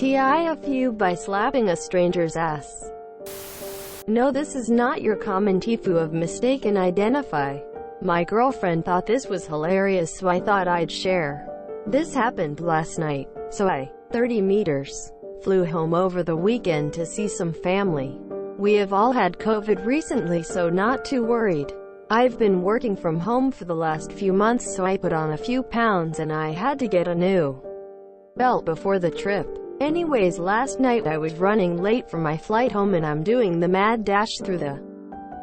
TIFU by slapping a stranger's ass. No, this is not your common TIFU of mistaken identify. My girlfriend thought this was hilarious, so I thought I'd share. This happened last night, so I, 30 meters, flew home over the weekend to see some family. We have all had COVID recently, so not too worried. I've been working from home for the last few months, so I put on a few pounds and I had to get a new belt before the trip. Anyways, last night I was running late for my flight home and I'm doing the mad dash through the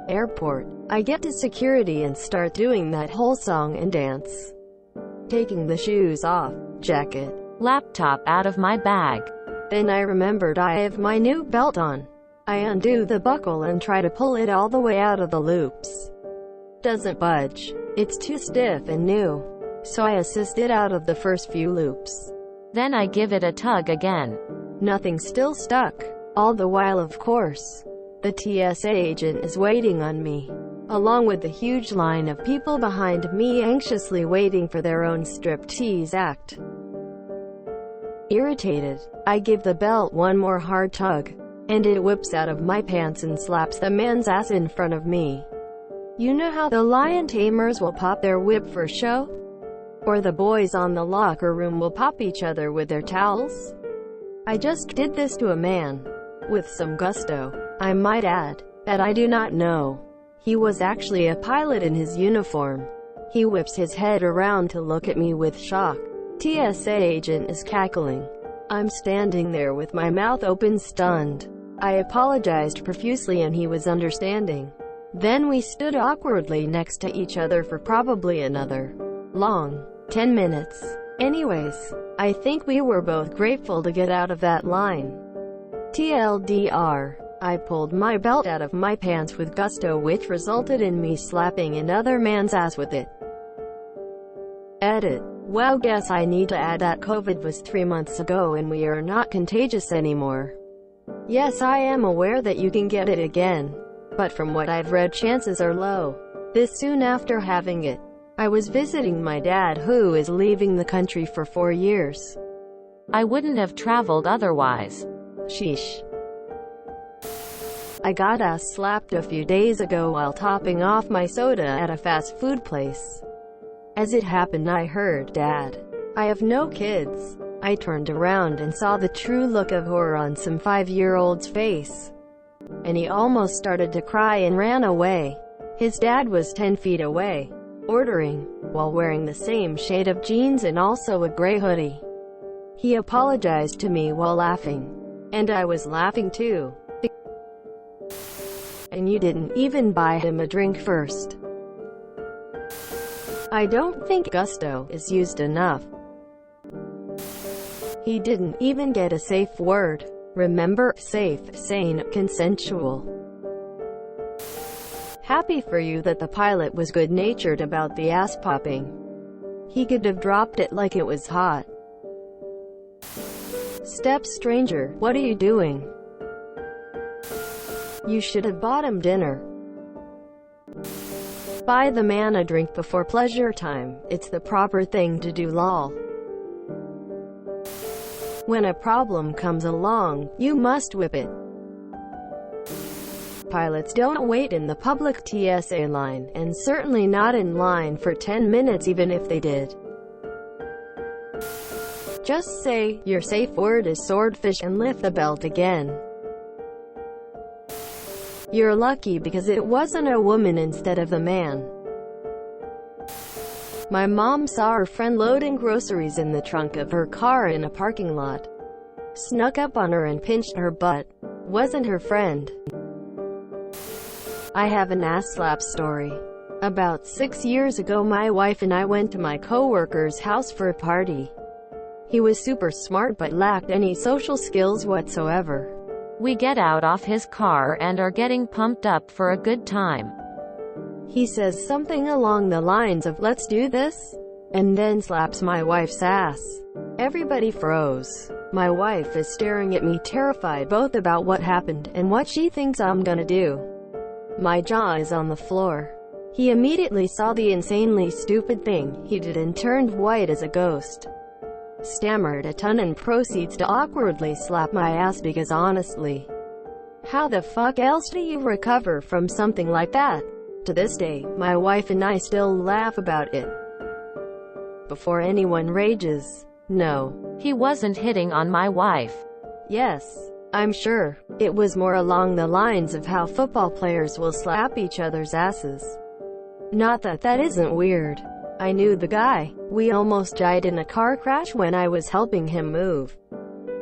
airport. I get to security and start doing that whole song and dance. Taking the shoes off, jacket, laptop out of my bag. Then I remembered I have my new belt on. I undo the buckle and try to pull it all the way out of the loops. Doesn't budge. It's too stiff and new. So I assist it out of the first few loops. Then I give it a tug again. Nothing, still stuck. All the while, of course, the TSA agent is waiting on me, along with the huge line of people behind me anxiously waiting for their own striptease act. Irritated, I give the belt one more hard tug, and it whips out of my pants and slaps the man's ass in front of me. You know how the lion tamers will pop their whip for show? Or the boys on the locker room will pop each other with their towels? I just did this to a man. With some gusto, I might add, that I do not know. He was actually a pilot in his uniform. He whips his head around to look at me with shock. TSA agent is cackling. I'm standing there with my mouth open, stunned. I apologized profusely and he was understanding. Then we stood awkwardly next to each other for probably another long 10 minutes. Anyways, I think we were both grateful to get out of that line. TLDR, I pulled my belt out of my pants with gusto, which resulted in me slapping another man's ass with it. Edit. Well, guess I need to add that COVID was 3 months ago and we are not contagious anymore. Yes, I am aware that you can get it again, but from what I've read, chances are low. This soon after having it, I was visiting my dad, who is leaving the country for 4 years. I wouldn't have traveled otherwise. Sheesh. I got ass slapped a few days ago while topping off my soda at a fast food place. As it happened, I heard, "Dad, I have no kids." I turned around and saw the true look of horror on some 5-year-old's face, and he almost started to cry and ran away. His dad was 10 feet away, ordering, while wearing the same shade of jeans and also a gray hoodie. He apologized to me while laughing, and I was laughing too. And you didn't even buy him a drink first. I don't think gusto is used enough. He didn't even get a safe word. Remember, safe, sane, consensual. Happy for you that the pilot was good-natured about the ass popping. He could have dropped it like it was hot. Step stranger, what are you doing? You should have bought him dinner. Buy the man a drink before pleasure time. It's the proper thing to do, lol. When a problem comes along, you must whip it. Pilots don't wait in the public TSA line, and certainly not in line for 10 minutes even if they did. Just say, your safe word is swordfish, and lift the belt again. You're lucky because it wasn't a woman instead of a man. My mom saw her friend loading groceries in the trunk of her car in a parking lot. Snuck up on her and pinched her butt. Wasn't her friend. I have an ass slap story. About 6 years ago, my wife and I went to my coworker's house for a party. He was super smart but lacked any social skills whatsoever. We get out of his car and are getting pumped up for a good time. He says something along the lines of, "Let's do this," and then slaps my wife's ass. Everybody froze. My wife is staring at me, terrified both about what happened and what she thinks I'm gonna do. My jaw is on the floor. He immediately saw the insanely stupid thing he did and turned white as a ghost. stammered a ton and proceeds to awkwardly slap my ass because honestly, how the fuck else do you recover from something like that? To this day, my wife and I still laugh about it. Before anyone rages, no. He wasn't hitting on my wife. Yes, I'm sure. It was more along the lines of how football players will slap each other's asses. Not that that isn't weird. I knew the guy. We almost died in a car crash when I was helping him move.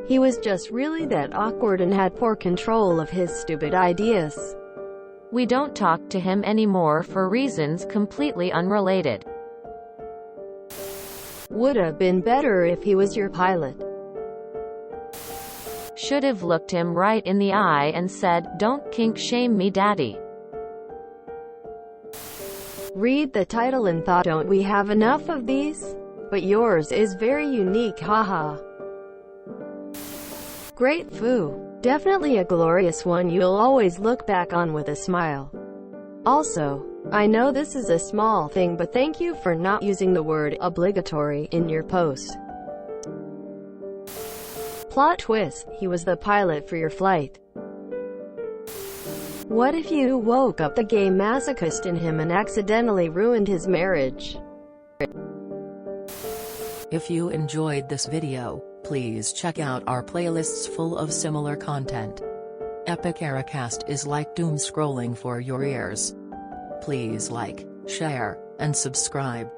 He was just really that awkward and had poor control of his stupid ideas. We don't talk to him anymore for reasons completely unrelated. Would have been better if he was your pilot. Should have looked him right in the eye and said, "Don't kink shame me, daddy." Read the title and thought, don't we have enough of these? But yours is very unique, haha. Great foo. Definitely a glorious one you'll always look back on with a smile. Also, I know this is a small thing, but thank you for not using the word obligatory in your post. Plot twist, he was the pilot for your flight. What if you woke up the gay masochist in him and accidentally ruined his marriage? If you enjoyed this video, please check out our playlists full of similar content. Epic Ericast is like doom scrolling for your ears. Please like, share, and subscribe.